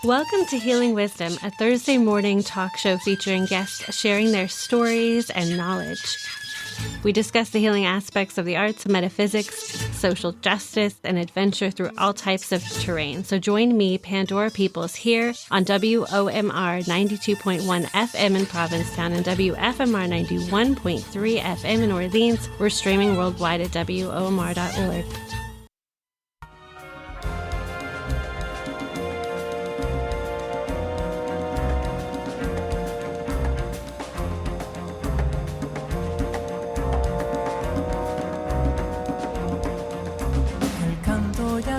Welcome to Healing Wisdom, a Thursday morning talk show featuring guests sharing their stories and knowledge. We discuss the healing aspects of the arts, metaphysics, social justice, and adventure through all types of terrain. So join me, Pandora Peoples, here on WOMR 92.1 FM in Provincetown and WFMR 91.3 FM in Orleans. We're streaming worldwide at WOMR.org.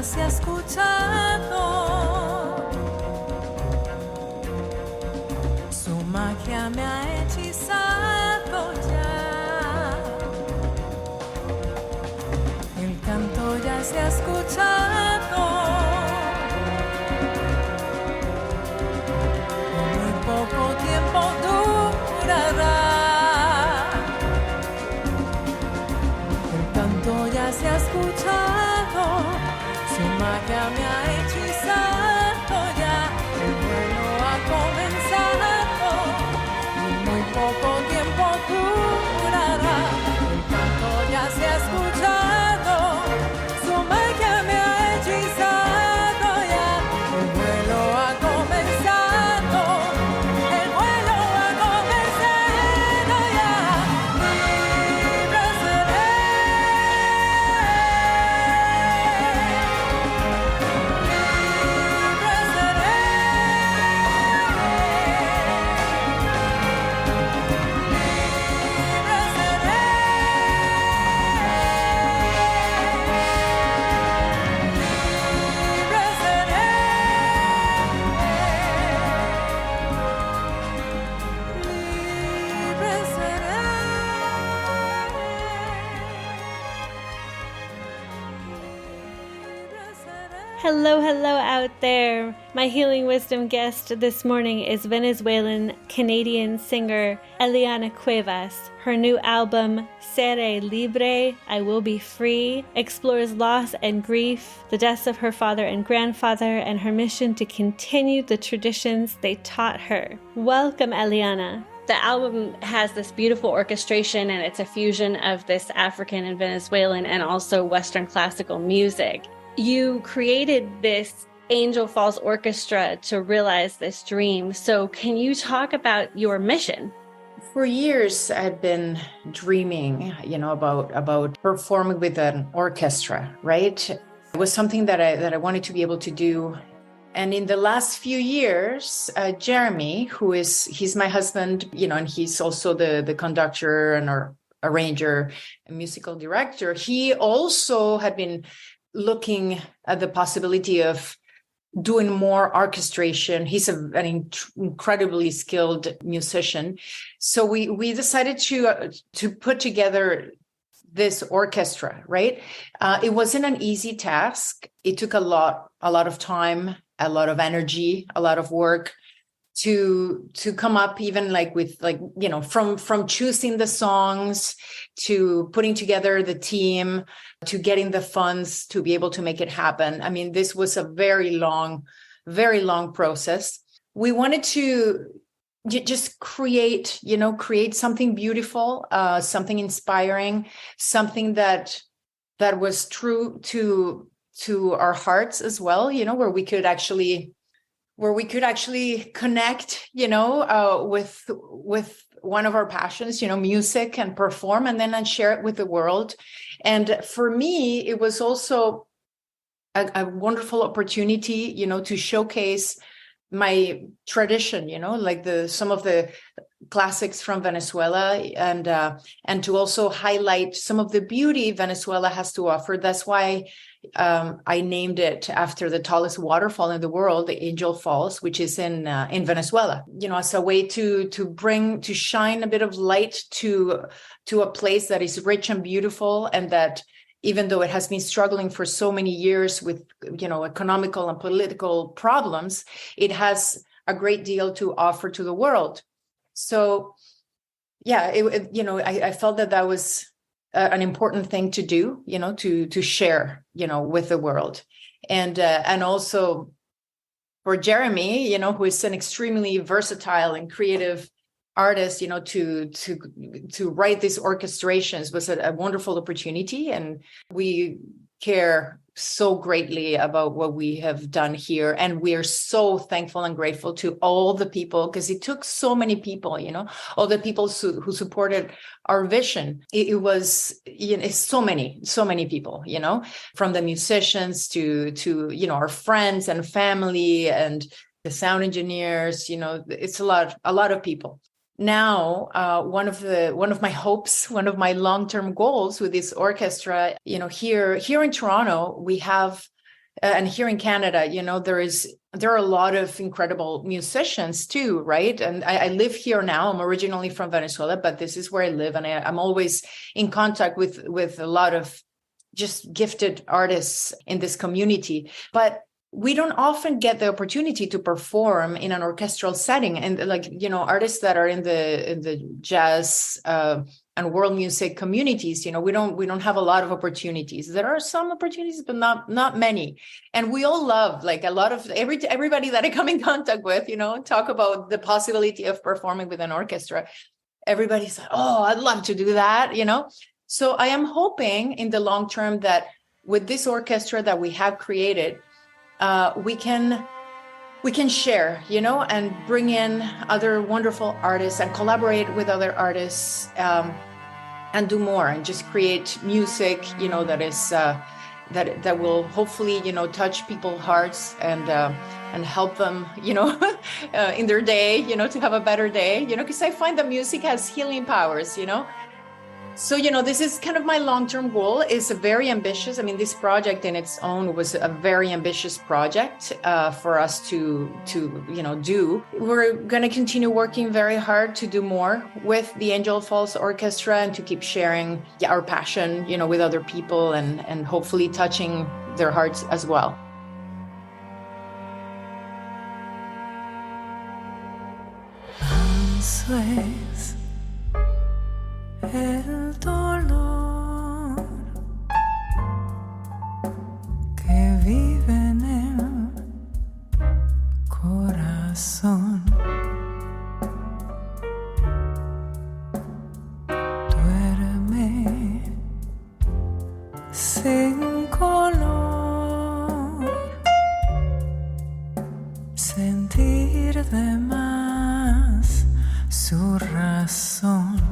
Se ha escuchado, su magia me ha hechizado ya. El canto ya se ha escuchado, muy poco tiempo durará. El canto ya se ha escuchado. Su magia me ha hechizado ya, el vuelo ha comenzado y muy poco tiempo durará. El canto ya se ha escuchado, su magia me ha hechizado ya, el vuelo ha comenzado, el vuelo ha comenzado ya. Libre seré. Hello, hello out there. My Healing Wisdom guest this morning is Venezuelan-Canadian singer Eliana Cuevas. Her new album, Seré Libre, I Will Be Free, explores loss and grief, the deaths of her father and grandfather, and her mission to continue the traditions they taught her. Welcome, Eliana. The album has this beautiful orchestration, and it's a fusion of this African and Venezuelan and also Western classical music. You created this Angel Falls Orchestra to realize this dream. So can you talk about your mission? For years, I'd been dreaming, about performing with an orchestra, right? It was something that I wanted to be able to do. And in the last few years, Jeremy, he's my husband, and he's also the conductor and our arranger and musical director. He also had been looking at the possibility of doing more orchestration. He's an incredibly skilled musician. So we decided to put together this orchestra, right? It wasn't an easy task. It took a lot of time, a lot of energy, a lot of work to come up even from choosing the songs to putting together the team to getting the funds to be able to make it happen. I mean, this was a very long process. We wanted to just create something beautiful, something inspiring, something that was true to our hearts as well, where we could actually connect, with one of our passions, music, and perform, and then share it with the world. And for me, it was also a wonderful opportunity, to showcase my tradition, some of the classics from Venezuela, and to also highlight some of the beauty Venezuela has to offer. That's why I named it after the tallest waterfall in the world, the Angel Falls, which is in Venezuela. As a way to shine a bit of light to a place that is rich and beautiful, and that even though it has been struggling for so many years with economical and political problems, it has a great deal to offer to the world. So, yeah, I felt that was an important thing to do, to share, with the world, and also Jeremy, who is an extremely versatile and creative artist, to write these orchestrations was a wonderful opportunity. And we care so greatly about what we have done here. And we are so thankful and grateful to all the people, because it took so many people, all the people who supported our vision. It was, so many people, from the musicians to our friends and family and the sound engineers, it's a lot of people. Now, one of my hopes, one of my long-term goals with this orchestra, here in Toronto, we have, and here in Canada, there are a lot of incredible musicians too, right? And I live here now. I'm originally from Venezuela, but this is where I live, and I'm always in contact with a lot of just gifted artists in this community. But we don't often get the opportunity to perform in an orchestral setting, and artists that are in the jazz and world music communities, we don't have a lot of opportunities. There are some opportunities, but not many. And we all love, a lot of everybody that I come in contact with, talk about the possibility of performing with an orchestra. Everybody's like, oh, I'd love to do that, So I am hoping in the long term that with this orchestra that we have created, we can share, and bring in other wonderful artists and collaborate with other artists, and do more and just create music, that is that will hopefully, touch people's hearts and help them, in their day, to have a better day, because I find that music has healing powers, So, this is kind of my long-term goal. It's a very ambitious. I mean, this project in its own was a very ambitious project for us to do. We're going to continue working very hard to do more with the Angel Falls Orchestra and to keep sharing our passion, with other people and hopefully touching their hearts as well. El dolor que vive en el corazón duerme sin color, sentir de más su razón.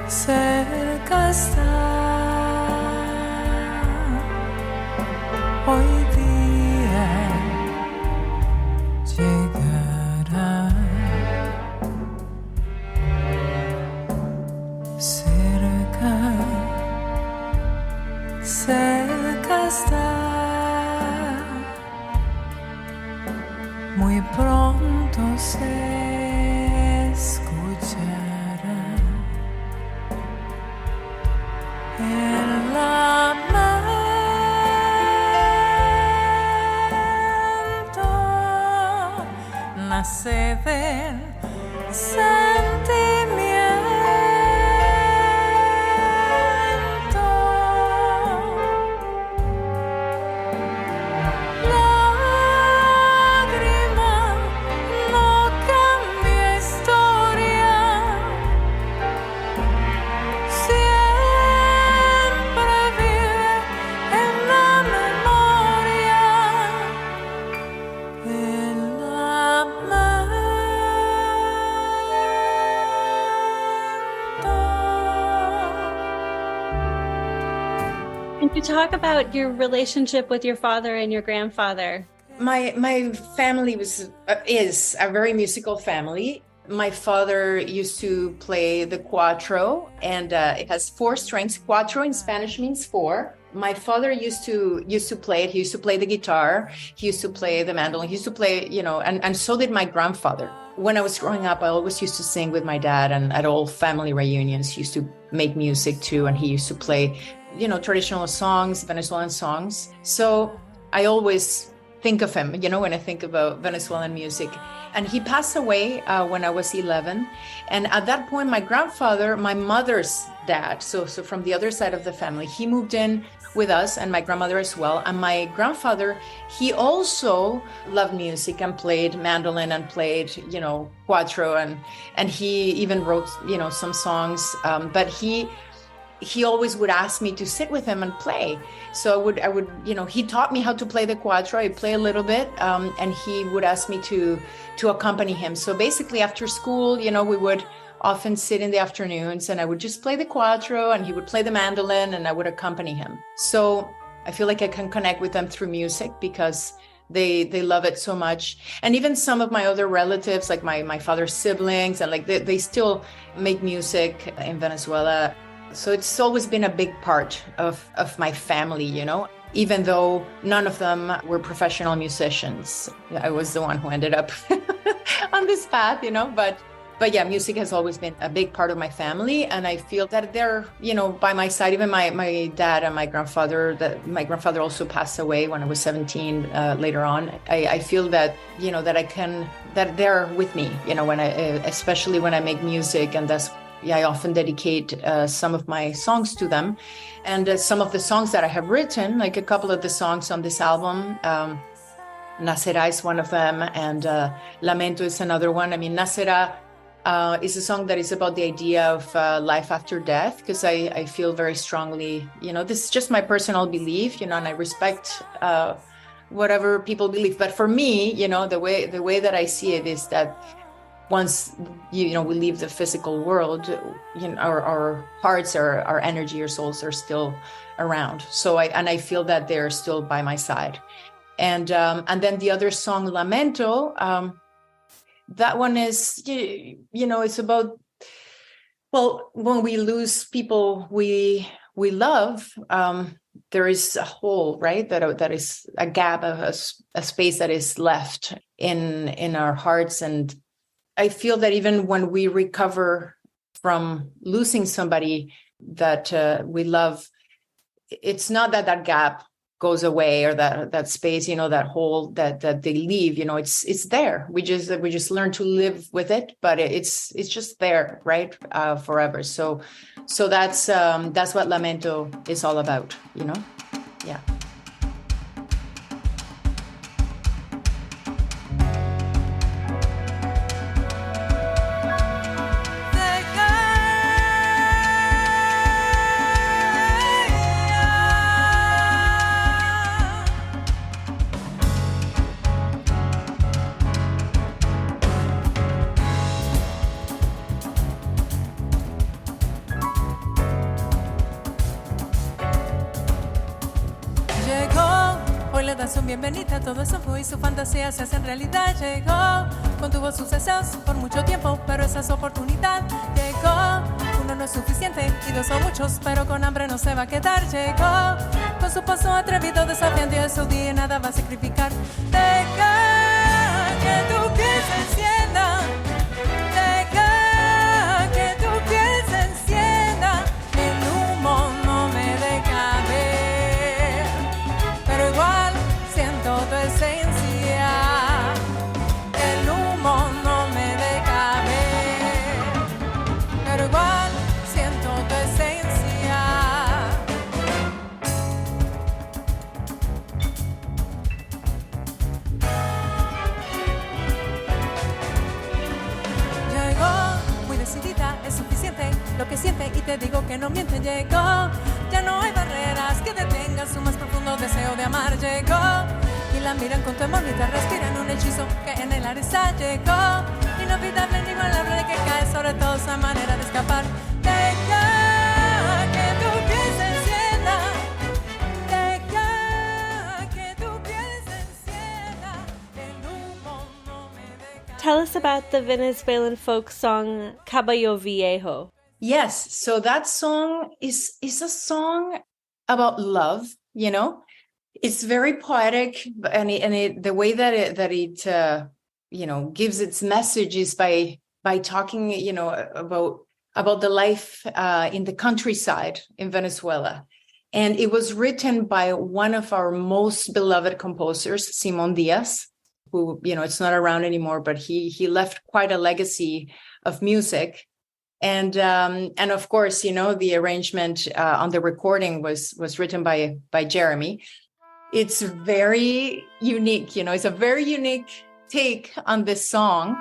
Cerca está hoy día llegará cerca está muy pronto se escuchará. El lamento nace del sentimiento. Lágrima no cambia historia. You talk about your relationship with your father and your grandfather. My family is a very musical family. My father used to play the cuatro, and it has 4 strings. Cuatro in Spanish means 4. My father used to play it. He used to play the guitar. He used to play the mandolin. He used to play, and so did my grandfather. When I was growing up, I always used to sing with my dad, and at all family reunions, he used to make music too, and he used to play traditional songs, Venezuelan songs. So I always think of him, when I think about Venezuelan music. And he passed away when I was 11. And at that point, my grandfather, my mother's dad, so from the other side of the family, he moved in with us, and my grandmother as well. And my grandfather, he also loved music and played mandolin and played, cuatro, and he even wrote, some songs. But he always would ask me to sit with him and play. So I would, he taught me how to play the cuatro. I play a little bit, and he would ask me to accompany him. So basically after school, we would often sit in the afternoons, and I would just play the cuatro, and he would play the mandolin, and I would accompany him. So I feel like I can connect with them through music because they love it so much. And even some of my other relatives, like my father's siblings, and like they still make music in Venezuela. So it's always been a big part of my family, even though none of them were professional musicians. I was the one who ended up on this path, But yeah, music has always been a big part of my family. And I feel that they're, by my side, even my dad and my grandfather, that my grandfather also passed away when I was 17 later on. I feel that, that they're with me, especially when I make music. And I often dedicate some of my songs to them. And some of the songs that I have written, like a couple of the songs on this album, Nacerá is one of them, and Lamento is another one. I mean, Nacerá is a song that is about the idea of life after death, because I feel very strongly, this is just my personal belief, and I respect whatever people believe. But for me, the way that I see it is that once we leave the physical world, our hearts, our energy, our souls are still around. So I feel that they're still by my side. And then the other song, Lamento, that one is, it's about, well, when we lose people we love, there is a hole, right? That is a gap, a space that is left in our hearts. And I feel that even when we recover from losing somebody that we love, it's not that gap goes away, or that space, that hole that they leave, it's there. We just learn to live with it, but it's just there, right? Forever. So that's what Lamento is all about, yeah. Son bienvenida, todo eso fue y su fantasía se hacen realidad. Llegó, contuvo sus deseos por mucho tiempo, pero esa es oportunidad. Llegó, uno no es suficiente y dos son muchos, pero con hambre no se va a quedar. Llegó, con su paso atrevido, desafiando a su día, nada va a sacrificar. Deja que tu piel se encienda, deja que tu piel se encienda. El humo no me deja ver, pero igual tu esencia, el humo no me deja ver, pero igual siento tu esencia. Llegó, muy decidida, es suficiente lo que siente y te digo que no miente. Llegó, ya no hay barreras que detengan su más profundo deseo de amar. Llegó, y la miran con tu amor y te respiran un hechizo que en el aire llegó. Inolvidable, inigualable, que cae sobre todo esa manera de escapar. Deja que tu piel se encienda, deja que tu piel se encienda. El humo no me deja. Tell us about the Venezuelan folk song Caballo Viejo. Yes, so that song is a song about love, It's very poetic, and the way that it gives its message is by talking about the life in the countryside in Venezuela, And it was written by one of our most beloved composers, Simon Diaz, who, it's not around anymore, but he left quite a legacy of music. And of course, the arrangement on the recording was written by Jeremy. It's very unique, it's a very unique take on this song.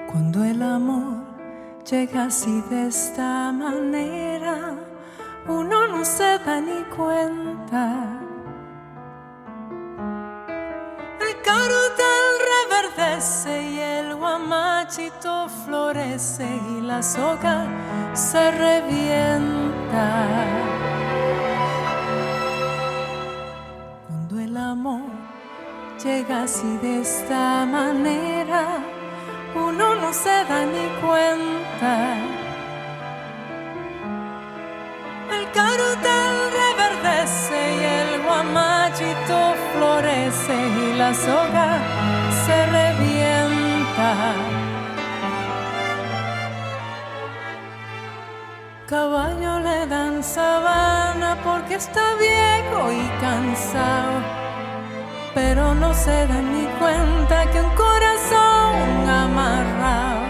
Cuando el amor llega así de esta manera, uno no se da ni cuenta. El carotel reverdece y el guamachito florece y la soga se revienta. Cuando el amor llega así de esta manera, uno no se da ni cuenta. El carotel reverdece y el guamachito florece y la soga se revienta. Caballo le dan sabana porque está viejo y cansado, pero no se dan ni cuenta que un corazón amarrado,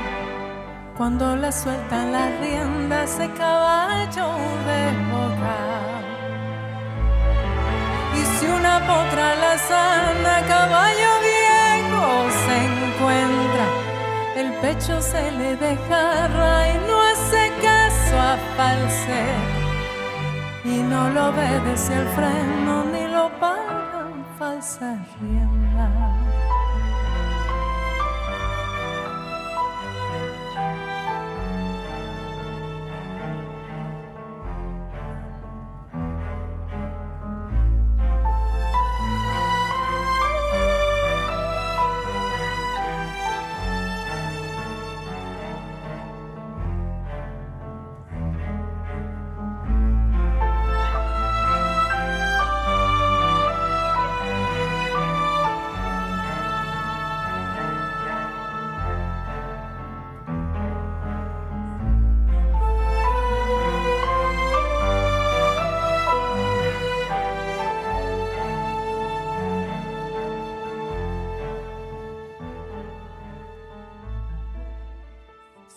cuando le sueltan las riendas, ese caballo desbocado. Y si una potra la sana, caballo viejo se encuentra, el pecho se le desgarra y no hace caso a falsar, y no lo obedece el freno ni lo pagan falsa rienda.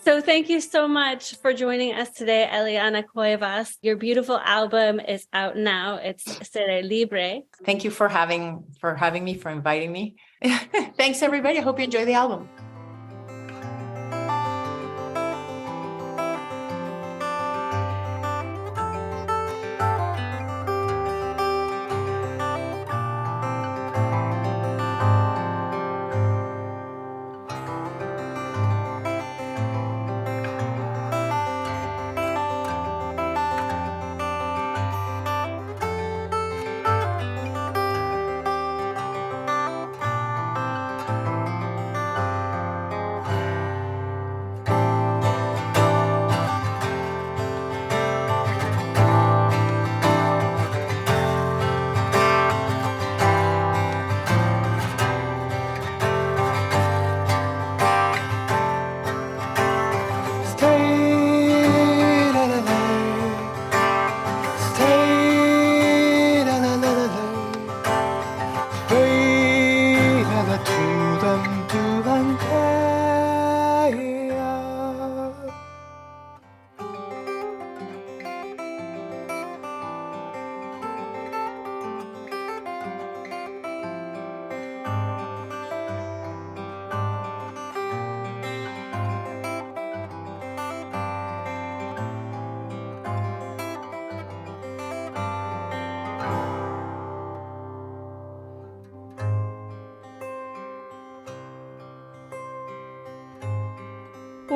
So thank you so much for joining us today, Eliana Cuevas. Your beautiful album is out now. It's Seré Libre. Thank you for having me, for inviting me. Thanks, everybody. I hope you enjoy the album.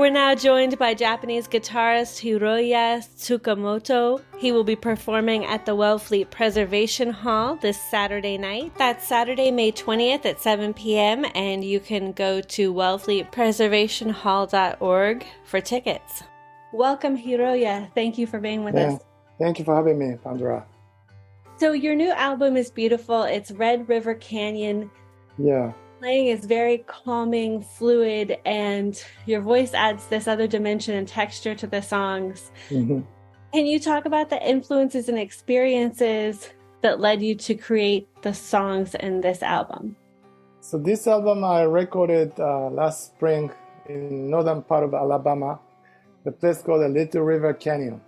We're now joined by Japanese guitarist Hiroya Tsukamoto. He will be performing at the Wellfleet Preservation Hall this Saturday night. That's Saturday, May 20th at 7 p.m. and you can go to wellfleetpreservationhall.org for tickets. Welcome, Hiroya. Thank you for being with us. Thank you for having me, Pandora. So your new album is beautiful. It's Red River Canyon. Yeah. Playing is very calming, fluid, and your voice adds this other dimension and texture to the songs. Mm-hmm. Can you talk about the influences and experiences that led you to create the songs in this album? So this album I recorded last spring in northern part of Alabama, the place called the Little River Canyon,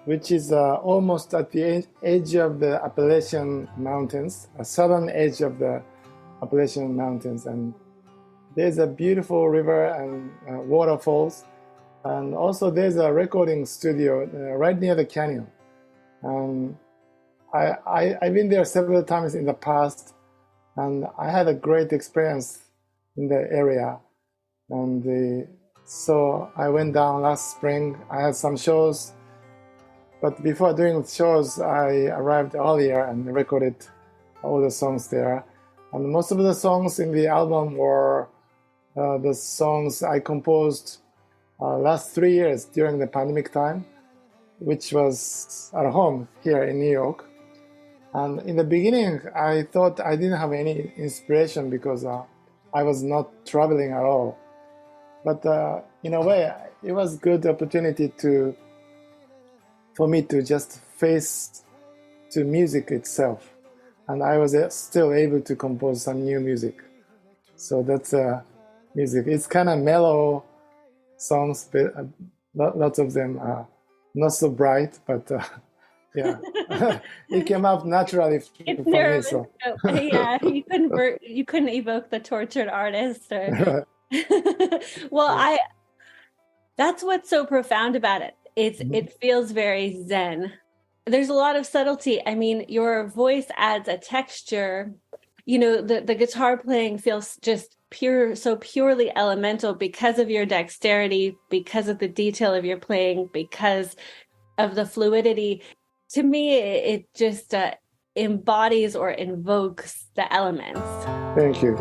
which is almost at the edge of the Appalachian Mountains, a southern edge of the Appalachian Mountains, and there's a beautiful river and waterfalls, and also there's a recording studio right near the canyon. I've been there several times in the past, and I had a great experience in the area. And so I went down last spring. I had some shows, but before doing shows, I arrived earlier and recorded all the songs there. And most of the songs in the album were the songs I composed last 3 years during the pandemic time, which was at home here in New York. And in the beginning, I thought I didn't have any inspiration because I was not traveling at all. But in a way, it was a good opportunity for me to just face to music itself. And I was still able to compose some new music. So that's music. It's kind of mellow songs, but lots of them are not so bright, but yeah, it came out naturally for me. So. Yeah, you couldn't evoke the tortured artist. Or... Well, that's what's so profound about it. It feels very zen. There's a lot of subtlety. I mean, your voice adds a texture. You know, the guitar playing feels just so purely elemental because of your dexterity, because of the detail of your playing, because of the fluidity. To me, it just embodies or invokes the elements. Thank you.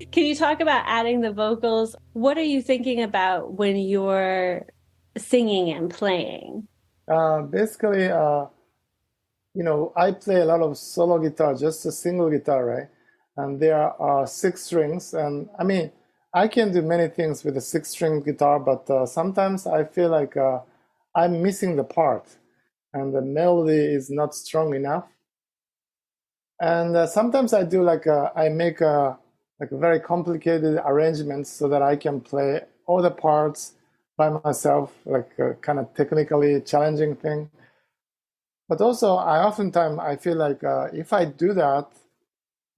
Can you talk about adding the vocals? What are you thinking about when you're singing and playing? Basically, I play a lot of solo guitar, just a single guitar, right? And there are 6 strings, and I mean, I can do many things with a 6-string guitar, but sometimes I feel like I'm missing the part, and the melody is not strong enough. And sometimes I do I make a very complicated arrangement so that I can play all the parts by myself, like a kind of technically challenging thing. But also, oftentimes I feel like if I do that,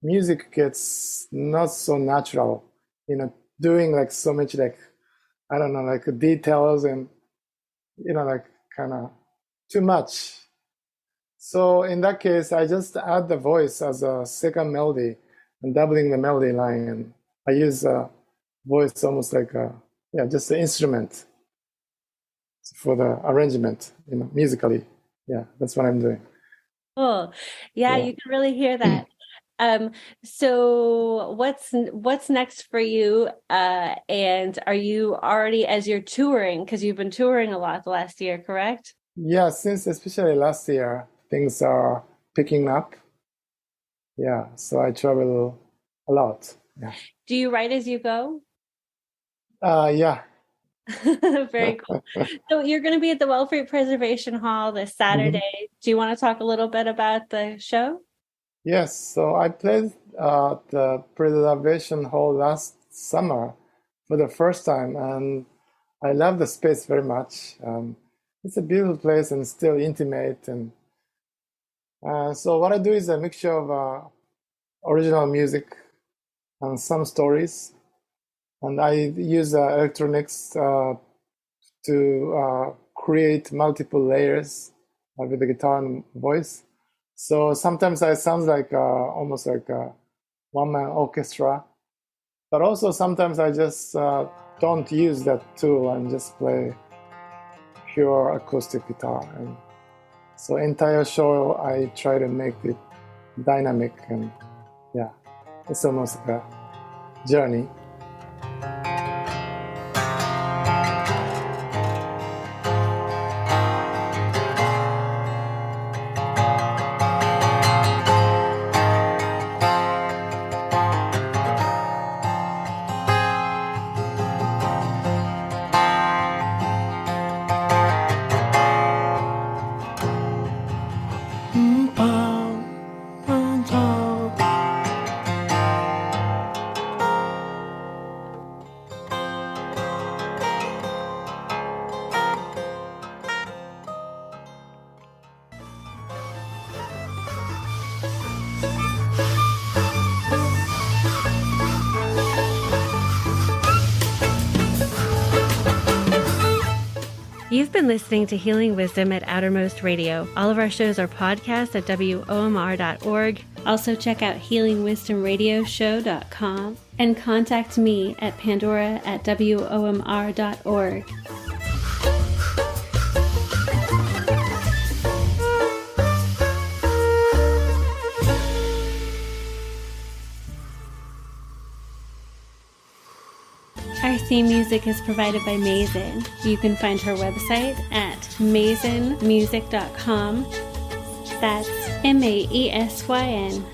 music gets not so natural. Doing like so much I don't know, like details and like kind of too much. So in that case, I just add the voice as a second melody and doubling the melody line, and I use voice almost like just the instrument for the arrangement, musically. Yeah, that's what I'm doing. Cool. Yeah, you can really hear that. So what's next for you? And are you already, as you're touring, because you've been touring a lot the last year, correct? Yeah, since especially last year, things are picking up. Yeah, so I travel a lot. Yeah. Do you write as you go? Yeah. Very cool. So you're going to be at the Wellfleet Preservation Hall this Saturday. Mm-hmm. Do you want to talk a little bit about the show? Yes. So I played at the Preservation Hall last summer for the first time, and I love the space very much. It's a beautiful place and still intimate. And so what I do is a mixture of original music and some stories. And I use electronics to create multiple layers with the guitar and voice. So sometimes I sound like almost like a one-man orchestra. But also sometimes I just don't use that tool and just play pure acoustic guitar. And so entire show I try to make it dynamic, and yeah, it's almost like a journey. You've been listening to Healing Wisdom at Outermost Radio. All of our shows are podcasts at WOMR.org. Also check out healingwisdomradioshow.com and contact me at pandora@WOMR.org. Our theme music is provided by Mason. You can find her website at masonmusic.com. That's MAESYN.